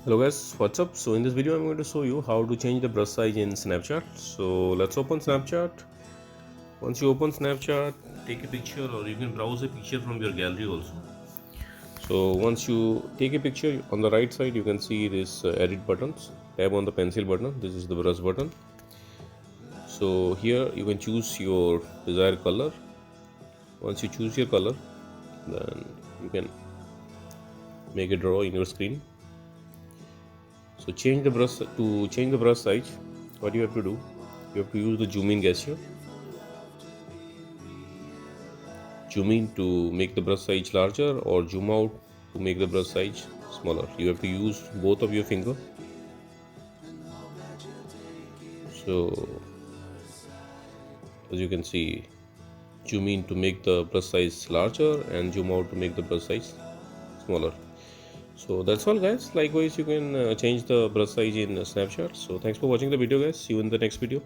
Hello guys, what's up? So in this video I'm going to show you how to change the brush size in Snapchat. So let's open Snapchat. Once you open Snapchat, take a picture or you can browse a picture from your gallery also. So once you take a picture, on the right side you can see this edit buttons. Tap on the pencil button. This is the brush button. So here you can choose your desired color. Once you choose your color, then you can make a draw in your screen. So change the brush size. What you have to do, you have to use the zoom in gesture. Zoom in to make the brush size larger or zoom out to make the brush size smaller. You have to use both of your finger. So as you can see, zoom in to make the brush size larger and zoom out to make the brush size smaller. So that's all guys. Likewise you can change the brush size in Snapchat. So thanks for watching the video guys. See you in the next video.